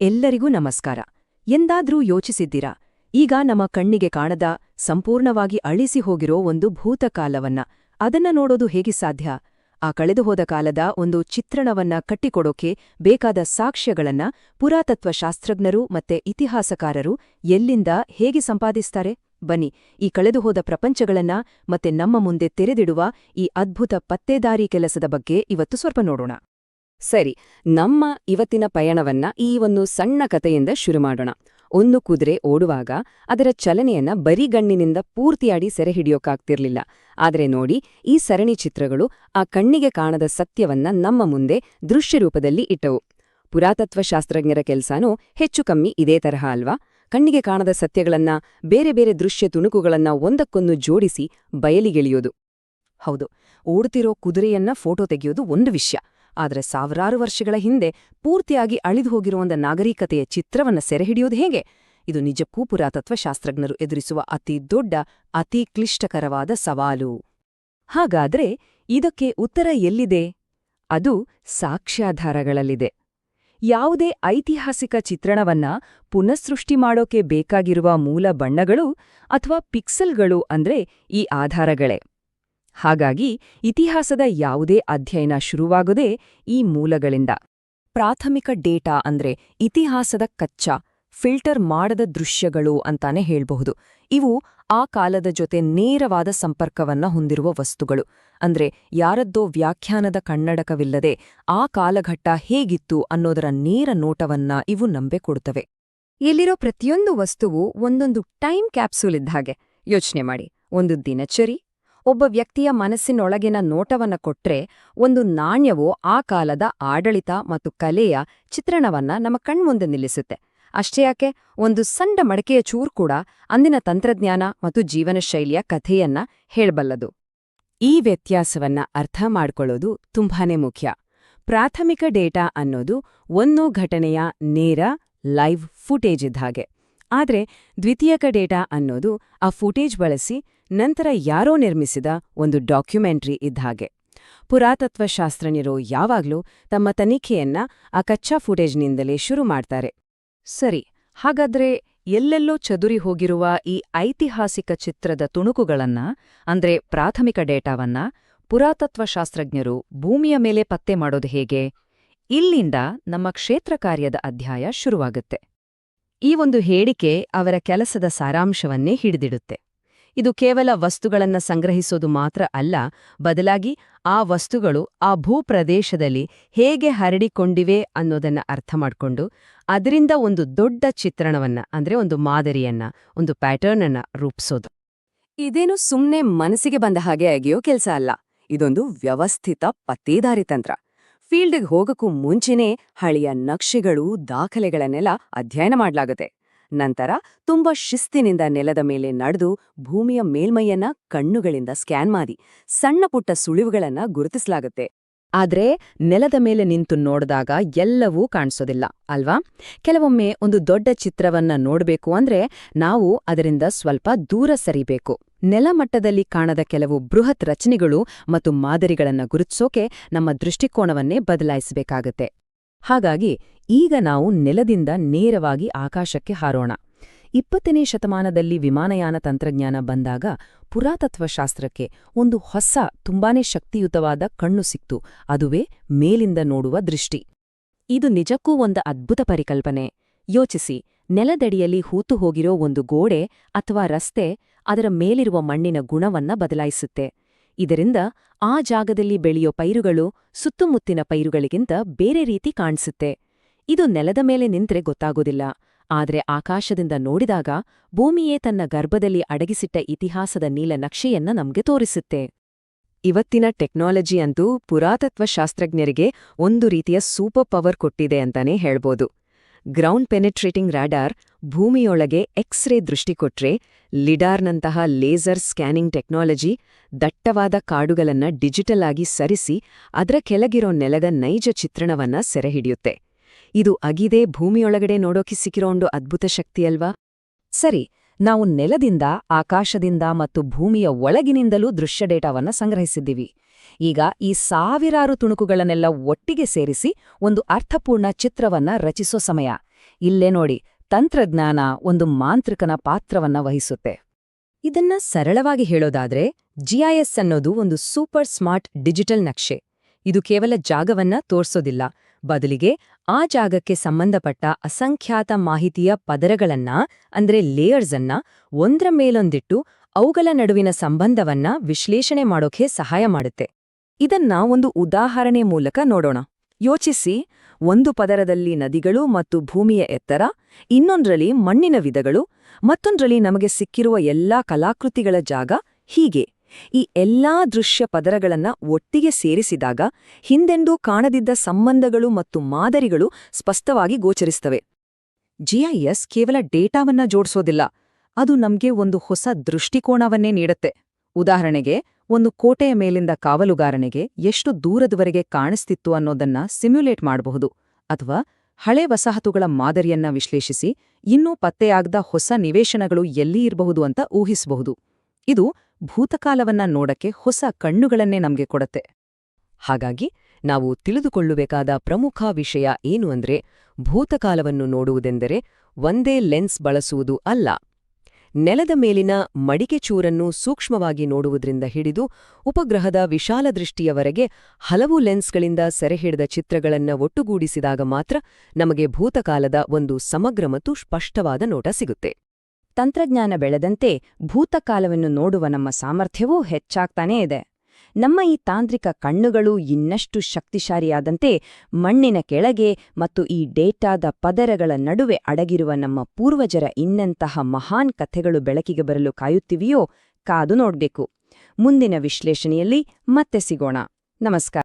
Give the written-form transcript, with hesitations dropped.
ಎಲ್ಲರಿಗೂ ನಮಸ್ಕಾರ. ಎಂದಾದ್ರೂ ಯೋಚಿಸಿದ್ದೀರಾ, ಈಗ ನಮ್ಮ ಕಣ್ಣಿಗೆ ಕಾಣದ, ಸಂಪೂರ್ಣವಾಗಿ ಅಳಿಸಿ ಹೋಗಿರೋ ಒಂದು ಭೂತಕಾಲವನ್ನ ಅದನ್ನ ನೋಡೋದು ಹೇಗೆ ಸಾಧ್ಯ? ಆ ಕಳೆದುಹೋದ ಕಾಲದ ಒಂದು ಚಿತ್ರಣವನ್ನ ಕಟ್ಟಿಕೊಡೋಕೆ ಬೇಕಾದ ಸಾಕ್ಷ್ಯಗಳನ್ನ ಪುರಾತತ್ವ ಶಾಸ್ತ್ರಜ್ಞರು ಮತ್ತೆ ಇತಿಹಾಸಕಾರರು ಎಲ್ಲಿಂದ ಹೇಗೆ ಸಂಪಾದಿಸ್ತಾರೆ? ಬನ್ನಿ, ಈ ಕಳೆದುಹೋದ ಪ್ರಪಂಚಗಳನ್ನ ಮತ್ತೆ ನಮ್ಮ ಮುಂದೆ ತೆರೆದಿಡುವ ಈ ಅದ್ಭುತ ಪತ್ತೇದಾರಿ ಕೆಲಸದ ಬಗ್ಗೆ ಇವತ್ತು ಸ್ವಲ್ಪ ನೋಡೋಣ. ಸರಿ, ನಮ್ಮ ಇವತ್ತಿನ ಪಯಣವನ್ನ ಈ ಒಂದು ಸಣ್ಣ ಕಥೆಯಿಂದ ಶುರು ಮಾಡೋಣ. ಒಂದು ಕುದುರೆ ಓಡುವಾಗ ಅದರ ಚಲನೆಯನ್ನ ಬರಿಗಣ್ಣಿನಿಂದ ಪೂರ್ತಿಯಾಡಿ ಸೆರೆ ಹಿಡಿಯೋಕ್ಕಾಗ್ತಿರ್ಲಿಲ್ಲ. ಆದ್ರೆ ನೋಡಿ, ಈ ಸರಣಿ ಚಿತ್ರಗಳು ಆ ಕಣ್ಣಿಗೆ ಕಾಣದ ಸತ್ಯವನ್ನ ನಮ್ಮ ಮುಂದೆ ದೃಶ್ಯರೂಪದಲ್ಲಿ ಇಟ್ಟವು. ಪುರಾತತ್ವ ಶಾಸ್ತ್ರಜ್ಞರ ಕೆಲ್ಸಾನೂ ಹೆಚ್ಚು ಕಮ್ಮಿ ಇದೇ ತರಹ ಅಲ್ವಾ? ಕಣ್ಣಿಗೆ ಕಾಣದ ಸತ್ಯಗಳನ್ನ, ಬೇರೆ ಬೇರೆ ದೃಶ್ಯ ತುಣುಕುಗಳನ್ನ ಒಂದಕ್ಕೊಂದು ಜೋಡಿಸಿ ಬಯಲಿಗೆಳೆಯೋದು. ಹೌದು, ಓಡುತ್ತಿರೋ ಕುದುರೆಯನ್ನ ಫೋಟೋ ತೆಗೆಯೋದು ಒಂದು ವಿಷಯ, ಆದ್ರೆ ಸಾವಿರಾರು ವರ್ಷಗಳ ಹಿಂದೆ ಪೂರ್ತಿಯಾಗಿ ಅಳಿದು ಹೋಗಿರುವ ಒಂದು ನಾಗರಿಕತೆಯ ಚಿತ್ರವನ್ನ ಸೆರೆಹಿಡಿಯೋದು ಹೇಗೆ? ಇದು ನಿಜಕ್ಕೂ ಪುರಾತತ್ವ ಶಾಸ್ತ್ರಜ್ಞರು ಎದುರಿಸುವ ಅತಿ ದೊಡ್ಡ, ಅತಿ ಕ್ಲಿಷ್ಟಕರವಾದ ಸವಾಲು. ಹಾಗಾದ್ರೆ ಇದಕ್ಕೆ ಉತ್ತರ ಎಲ್ಲಿದೆ? ಅದು ಸಾಕ್ಷ್ಯಾಧಾರಗಳಲ್ಲಿದೆ. ಯಾವುದೇ ಐತಿಹಾಸಿಕ ಚಿತ್ರಣವನ್ನ ಪುನಃಸೃಷ್ಟಿ ಮಾಡೋಕೆ ಬೇಕಾಗಿರುವ ಮೂಲ ಬಣ್ಣಗಳು ಅಥವಾ ಪಿಕ್ಸೆಲ್ಗಳು ಅಂದ್ರೆ ಈ ಆಧಾರಗಳೇ. ಹಾಗಾಗಿ ಇತಿಹಾಸದ ಯಾವುದೇ ಅಧ್ಯಯನ ಶುರುವಾಗೋದೇ ಈ ಮೂಲಗಳಿಂದ. ಪ್ರಾಥಮಿಕ ಡೇಟಾ ಅಂದ್ರೆ ಇತಿಹಾಸದ ಕಚ್ಚಾ, ಫಿಲ್ಟರ್ ಮಾಡದ ದೃಶ್ಯಗಳು ಅಂತಾನೆ ಹೇಳ್ಬಹುದು. ಇವು ಆ ಕಾಲದ ಜೊತೆ ನೇರವಾದ ಸಂಪರ್ಕವನ್ನ ಹೊಂದಿರುವ ವಸ್ತುಗಳು. ಅಂದ್ರೆ ಯಾರದ್ದೋ ವ್ಯಾಖ್ಯಾನದ ಕನ್ನಡಕವಿಲ್ಲದೆ ಆ ಕಾಲಘಟ್ಟ ಹೇಗಿತ್ತು ಅನ್ನೋದರ ನೇರ ನೋಟವನ್ನ ಇವು ನಂಬೆ ಕೊಡುತ್ತವೆ. ಇಲ್ಲಿರೋ ಪ್ರತಿಯೊಂದು ವಸ್ತುವು ಒಂದೊಂದು ಟೈಮ್ ಕ್ಯಾಪ್ಸೂಲ್ ಇದ್ದ ಹಾಗೆ. ಯೋಚನೆ ಮಾಡಿ, ಒಂದು ದಿನಚರಿ, ಒಬ್ಬ ವ್ಯಕ್ತಿಯ ಮನಸ್ಸಿನೊಳಗಿನ ನೋಟವನ್ನ ಕೊಟ್ರೆ, ಒಂದು ನಾಣ್ಯವು ಆ ಕಾಲದ ಆಡಳಿತ ಮತ್ತು ಕಲೆಯ ಚಿತ್ರಣವನ್ನ ನಮ್ಮ ಕಣ್ಮುಂದೆ ನಿಲ್ಲಿಸುತ್ತೆ. ಅಷ್ಟೇ ಯಾಕೆ, ಒಂದು ಸಣ್ಣ ಮಡಕೆಯ ಚೂರು ಕೂಡ ಅಂದಿನ ತಂತ್ರಜ್ಞಾನ ಮತ್ತು ಜೀವನ ಶೈಲಿಯ ಕಥೆಯನ್ನ ಹೇಳ್ಬಲ್ಲದು. ಈ ವ್ಯತ್ಯಾಸವನ್ನ ಅರ್ಥ ಮಾಡ್ಕೊಳ್ಳೋದು ತುಂಬಾನೇ ಮುಖ್ಯ. ಪ್ರಾಥಮಿಕ ಡೇಟಾ ಅನ್ನೋದು ಒಂದು ಘಟನೆಯ ನೇರ ಲೈವ್ ಫುಟೇಜ್ ಇದ್ದ ಹಾಗೆ. ಆದ್ರೆ ದ್ವಿತೀಯಕ ಡೇಟಾ ಅನ್ನೋದು ಆ ಫುಟೇಜ್ ಬಳಸಿ ನಂತರ ಯಾರೋ ನಿರ್ಮಿಸಿದ ಒಂದು ಡಾಕ್ಯುಮೆಂಟ್ರಿ ಇದ್ದ ಹಾಗೆ. ಪುರಾತತ್ವ ಶಾಸ್ತ್ರಜ್ಞರು ಯಾವಾಗ್ಲೂ ತಮ್ಮ ತನಿಖೆಯನ್ನ ಆ ಕಚ್ಚಾ ಫುಟೇಜ್ನಿಂದಲೇ ಶುರು ಮಾಡ್ತಾರೆ. ಸರಿ, ಹಾಗಾದ್ರೆ ಎಲ್ಲೆಲ್ಲೋ ಚದುರಿ ಹೋಗಿರುವ ಈ ಐತಿಹಾಸಿಕ ಚಿತ್ರದ ತುಣುಕುಗಳನ್ನ, ಅಂದ್ರೆ ಪ್ರಾಥಮಿಕ ಡೇಟಾವನ್ನ, ಪುರಾತತ್ವ ಶಾಸ್ತ್ರಜ್ಞರು ಭೂಮಿಯ ಮೇಲೆ ಪತ್ತೆ ಮಾಡೋದು ಹೇಗೆ? ಇಲ್ಲಿಂದ ನಮ್ಮ ಕ್ಷೇತ್ರ ಕಾರ್ಯದ ಅಧ್ಯಾಯ ಶುರುವಾಗುತ್ತೆ. ಈ ಒಂದು ಹೇಳಿಕೆ ಅವರ ಕೆಲಸದ ಸಾರಾಂಶವನ್ನೇ ಹಿಡಿದಿಡುತ್ತೆ. ಇದು ಕೇವಲ ವಸ್ತುಗಳನ್ನ ಸಂಗ್ರಹಿಸೋದು ಮಾತ್ರ ಅಲ್ಲ, ಬದಲಾಗಿ ಆ ವಸ್ತುಗಳು ಆ ಭೂಪ್ರದೇಶದಲ್ಲಿ ಹೇಗೆ ಹರಡಿಕೊಂಡಿವೆ ಅನ್ನೋದನ್ನ ಅರ್ಥ ಮಾಡ್ಕೊಂಡು ಅದರಿಂದ ಒಂದು ದೊಡ್ಡ ಚಿತ್ರಣವನ್ನ, ಅಂದ್ರೆ ಒಂದು ಮಾದರಿಯನ್ನ, ಒಂದು ಪ್ಯಾಟರ್ನ್ ಅನ್ನ ರೂಪಿಸೋದು. ಇದೇನು ಸುಮ್ನೆ ಮನಸ್ಸಿಗೆ ಬಂದ ಹಾಗೆ ಆಗಿಯೋ ಕೆಲ್ಸ ಅಲ್ಲ. ಇದೊಂದು ವ್ಯವಸ್ಥಿತ ಪತ್ತೇದಾರಿ ತಂತ್ರ. ಫೀಲ್ಡ್ಗೆ ಹೋಗಕ್ಕೂ ಮುಂಚೆನೇ ಹಳೆಯ ನಕ್ಷೆಗಳು, ದಾಖಲೆಗಳನ್ನೆಲ್ಲ ಅಧ್ಯಯನ ಮಾಡ್ಲಾಗತ್ತೆ. ನಂತರ ತುಂಬಾ ಶಿಸ್ತಿನಿಂದ ನೆಲದ ಮೇಲೆ ನಡೆದು ಭೂಮಿಯ ಮೇಲ್ಮೈಯನ್ನ ಕಣ್ಣುಗಳಿಂದ ಸ್ಕ್ಯಾನ್ ಮಾಡಿ ಸಣ್ಣ ಪುಟ್ಟ ಸುಳಿವುಗಳನ್ನ ಗುರುತಿಸಲಾಗುತ್ತೆ. ಆದ್ರೆ ನೆಲದ ಮೇಲೆ ನಿಂತು ನೋಡಿದಾಗ ಎಲ್ಲವೂ ಕಾಣಿಸೋದಿಲ್ಲ ಅಲ್ವಾ? ಕೆಲವೊಮ್ಮೆ ಒಂದು ದೊಡ್ಡ ಚಿತ್ರವನ್ನ ನೋಡ್ಬೇಕು ಅಂದ್ರೆ ನಾವು ಅದರಿಂದ ಸ್ವಲ್ಪ ದೂರ ಸರಿಬೇಕು. ನೆಲಮಟ್ಟದಲ್ಲಿ ಕಾಣದ ಕೆಲವು ಬೃಹತ್ ರಚನೆಗಳು ಮತ್ತು ಮಾದರಿಗಳನ್ನ ಗುರುತಿಸೋಕೆ ನಮ್ಮ ದೃಷ್ಟಿಕೋನವನ್ನೇ ಬದಲಾಯಿಸಬೇಕಾಗತ್ತೆ. ಹಾಗಾಗಿ ಈಗ ನಾವು ನೆಲದಿಂದ ನೇರವಾಗಿ ಆಕಾಶಕ್ಕೆ ಹಾರೋಣ. 20ನೇ ಶತಮಾನದಲ್ಲಿ ವಿಮಾನಯಾನ ತಂತ್ರಜ್ಞಾನ ಬಂದಾಗ ಪುರಾತತ್ವ ಶಾಸ್ತ್ರಕ್ಕೆ ಒಂದು ಹೊಸ, ತುಂಬಾನೇ ಶಕ್ತಿಯುತವಾದ ಕಣ್ಣು ಸಿಕ್ತು. ಅದುವೇ ಮೇಲಿಂದ ನೋಡುವ ದೃಷ್ಟಿ. ಇದು ನಿಜಕ್ಕೂ ಒಂದು ಅದ್ಭುತ ಪರಿಕಲ್ಪನೆ. ಯೋಚಿಸಿ, ನೆಲದಡಿಯಲ್ಲಿ ಹೂತು ಹೋಗಿರೋ ಒಂದು ಗೋಡೆ ಅಥವಾ ರಸ್ತೆ ಅದರ ಮೇಲಿರುವ ಮಣ್ಣಿನ ಗುಣವನ್ನ ಬದಲಾಯಿಸುತ್ತೆ. ಇದರಿಂದ ಆ ಜಾಗದಲ್ಲಿ ಬೆಳೆಯೋ ಪೈರುಗಳು ಸುತ್ತಮುತ್ತಿನ ಪೈರುಗಳಿಗಿಂತ ಬೇರೆ ರೀತಿ ಕಾಣಿಸುತ್ತೆ. ಇದು ನೆಲದ ಮೇಲೆ ನಿಂತ್ರೆ ಗೊತ್ತಾಗೋದಿಲ್ಲ, ಆದ್ರೆ ಆಕಾಶದಿಂದ ನೋಡಿದಾಗ ಭೂಮಿಯೇ ತನ್ನ ಗರ್ಭದಲ್ಲಿ ಅಡಗಿಸಿಟ್ಟ ಇತಿಹಾಸದ ನೀಲನಕ್ಷೆಯನ್ನ ನಮ್ಗೆ ತೋರಿಸುತ್ತೆ. ಇವತ್ತಿನ ಟೆಕ್ನಾಲಜಿ ಅಂತೂ ಪುರಾತತ್ವ ಶಾಸ್ತ್ರಜ್ಞರಿಗೆ ಒಂದು ರೀತಿಯ ಸೂಪರ್ ಪವರ್ ಕೊಟ್ಟಿದೆ ಅಂತಾನೇ ಹೇಳ್ಬೋದು. ಗ್ರೌಂಡ್ ಪೆನೆಟ್ರೇಟಿಂಗ್ ರಾಡಾರ್ ಭೂಮಿಯೊಳಗೆ ಎಕ್ಸ್ರೇ ದೃಷ್ಟಿ ಕೊಟ್ರೆ, ಲಿಡಾರ್ನಂತಹ ಲೇಸರ್ ಸ್ಕ್ಯಾನಿಂಗ್ ಟೆಕ್ನಾಲಜಿ ದಟ್ಟವಾದ ಕಾಡುಗಳನ್ನ ಡಿಜಿಟಲ್ ಆಗಿ ಸರಿಸಿ ಅದರ ಕೆಳಗಿರೋ ನೆಲದ ನೈಜ ಚಿತ್ರಣವನ್ನ ಸೆರೆಹಿಡಿಯುತ್ತೆ. ಇದು ಅಗಿದೇ ಭೂಮಿಯೊಳಗಡೆ ನೋಡೋಕೆ ಸಿಕ್ಕಿರೋ ಒಂದು ಅದ್ಭುತ ಶಕ್ತಿಯಲ್ವಾ? ಸರಿ, ನಾವು ನೆಲದಿಂದ, ಆಕಾಶದಿಂದ ಮತ್ತು ಭೂಮಿಯ ಒಳಗಿನಿಂದಲೂ ದೃಶ್ಯ ಡೇಟಾವನ್ನ ಸಂಗ್ರಹಿಸಿದ್ದೀವಿ. ಈಗ ಈ ಸಾವಿರಾರು ತುಣುಕುಗಳನ್ನೆಲ್ಲ ಒಟ್ಟಿಗೆ ಸೇರಿಸಿ ಒಂದು ಅರ್ಥಪೂರ್ಣ ಚಿತ್ರವನ್ನ ರಚಿಸೋ ಸಮಯ. ಇಲ್ಲೇ ನೋಡಿ, ತಂತ್ರಜ್ಞಾನ ಒಂದು ಮಾಂತ್ರಿಕನ ಪಾತ್ರವನ್ನ ವಹಿಸುತ್ತೆ. ಇದನ್ನ ಸರಳವಾಗಿ ಹೇಳೋದಾದ್ರೆ, ಜಿಐಎಸ್ ಅನ್ನೋದು ಒಂದು ಸೂಪರ್ ಸ್ಮಾರ್ಟ್ ಡಿಜಿಟಲ್ ನಕ್ಷೆ. ಇದು ಕೇವಲ ಜಾಗವನ್ನ ತೋರ್ಸೋದಿಲ್ಲ, ಬದಲಿಗೆ ಆ ಜಾಗಕ್ಕೆ ಸಂಬಂಧಪಟ್ಟ ಅಸಂಖ್ಯಾತ ಮಾಹಿತಿಯ ಪದರಗಳನ್ನ ಅಂದ್ರೆ ಲೇಯರ್ಸ್ ಅನ್ನ ಒಂದ್ರ ಮೇಲೊಂದಿಟ್ಟು ಅವುಗಳ ನಡುವಿನ ಸಂಬಂಧವನ್ನ ವಿಶ್ಲೇಷಣೆ ಮಾಡೋಕೆ ಸಹಾಯ ಮಾಡುತ್ತೆ. ಇದನ್ನ ಒಂದು ಉದಾಹರಣೆ ಮೂಲಕ ನೋಡೋಣ. ಯೋಚಿಸಿ, ಒಂದು ಪದರದಲ್ಲಿ ನದಿಗಳು ಮತ್ತು ಭೂಮಿಯ ಎತ್ತರ, ಇನ್ನೊಂದ್ರಲ್ಲಿ ಮಣ್ಣಿನ ವಿಧಗಳು, ಮತ್ತೊಂದ್ರಲ್ಲಿ ನಮಗೆ ಸಿಕ್ಕಿರುವ ಎಲ್ಲಾ ಕಲಾಕೃತಿಗಳ ಜಾಗ. ಹೀಗೆ ಈ ಎಲ್ಲಾ ದೃಶ್ಯ ಪದರಗಳನ್ನ ಒಟ್ಟಿಗೆ ಸೇರಿಸಿದಾಗ ಹಿಂದೆಂದೂ ಕಾಣದಿದ್ದ ಸಂಬಂಧಗಳು ಮತ್ತು ಮಾದರಿಗಳು ಸ್ಪಷ್ಟವಾಗಿ ಗೋಚರಿಸ್ತವೆ. ಜಿಐಎಸ್ ಕೇವಲ ಡೇಟಾವನ್ನ ಜೋಡಿಸೋದಿಲ್ಲ, ಅದು ನಮ್ಗೆ ಒಂದು ಹೊಸ ದೃಷ್ಟಿಕೋನವನ್ನೇ ನೀಡುತ್ತೆ. ಉದಾಹರಣೆಗೆ, ಒಂದು ಕೋಟೆಯ ಮೇಲಿಂದ ಕಾವಲುಗಾರನಿಗೆ ಎಷ್ಟು ದೂರದವರೆಗೆ ಕಾಣಿಸ್ತಿತ್ತು ಅನ್ನೋದನ್ನ ಸಿಮ್ಯುಲೇಟ್ ಮಾಡಬಹುದು, ಅಥವಾ ಹಳೆ ವಸಾಹತುಗಳ ಮಾದರಿಯನ್ನ ವಿಶ್ಲೇಷಿಸಿ ಇನ್ನೂ ಪತ್ತೆಯಾಗದ ಹೊಸ ನಿವೇಶನಗಳು ಎಲ್ಲಿ ಇರಬಹುದು ಅಂತ ಊಹಿಸಬಹುದು. ಇದು ಭೂತಕಾಲವನ್ನ ನೋಡಕ್ಕೆ ಹೊಸ ಕಣ್ಣುಗಳನ್ನೇ ನಮ್ಗೆ ಕೊಡುತ್ತೆ. ಹಾಗಾಗಿ ನಾವು ತಿಳಿದುಕೊಳ್ಳಬೇಕಾದ ಪ್ರಮುಖ ವಿಷಯ ಏನು ಅಂದ್ರೆ, ಭೂತಕಾಲವನ್ನು ನೋಡುವುದೆಂದರೆ ಒಂದೇ ಲೆನ್ಸ್ ಬಳಸುವುದು ಅಲ್ಲ. ನೆಲದ ಮೇಲಿನ ಮಡಿಕೆಚೂರನ್ನು ಸೂಕ್ಷ್ಮವಾಗಿ ನೋಡುವುದರಿಂದ ಹಿಡಿದು ಉಪಗ್ರಹದ ವಿಶಾಲ ದೃಷ್ಟಿಯವರೆಗೆ ಹಲವು ಲೆನ್ಸ್ಗಳಿಂದ ಸೆರೆಹಿಡಿದ ಚಿತ್ರಗಳನ್ನ ಒಟ್ಟುಗೂಡಿಸಿದಾಗ ಮಾತ್ರ ನಮಗೆ ಭೂತಕಾಲದ ಒಂದು ಸಮಗ್ರ ಮತ್ತು ಸ್ಪಷ್ಟವಾದ ನೋಟ ಸಿಗುತ್ತೆ. ತಂತ್ರಜ್ಞಾನ ಬೆಳೆದಂತೆ ಭೂತಕಾಲವನ್ನು ನೋಡುವ ನಮ್ಮ ಸಾಮರ್ಥ್ಯವೂ ಹೆಚ್ಚಾಗ್ತಾನೇ ಇದೆ. ನಮ್ಮ ಈ ತಾಂತ್ರಿಕ ಕಣ್ಣುಗಳು ಇನ್ನಷ್ಟು ಶಕ್ತಿಶಾಲಿಯಾದಂತೆ ಮಣ್ಣಿನ ಕೆಳಗೆ ಮತ್ತು ಈ ಡೇಟಾದ ಪದರಗಳ ನಡುವೆ ಅಡಗಿರುವ ನಮ್ಮ ಪೂರ್ವಜರ ಇನ್ನೆಂತಹ ಮಹಾನ್ ಕಥೆಗಳು ಬೆಳಕಿಗೆ ಬರಲು ಕಾಯುತ್ತಿವೆಯೋ ಕಾದು ನೋಡ್ಬೇಕು. ಮುಂದಿನ ವಿಶ್ಲೇಷಣೆಯಲ್ಲಿ ಮತ್ತೆ ಸಿಗೋಣ. ನಮಸ್ಕಾರ.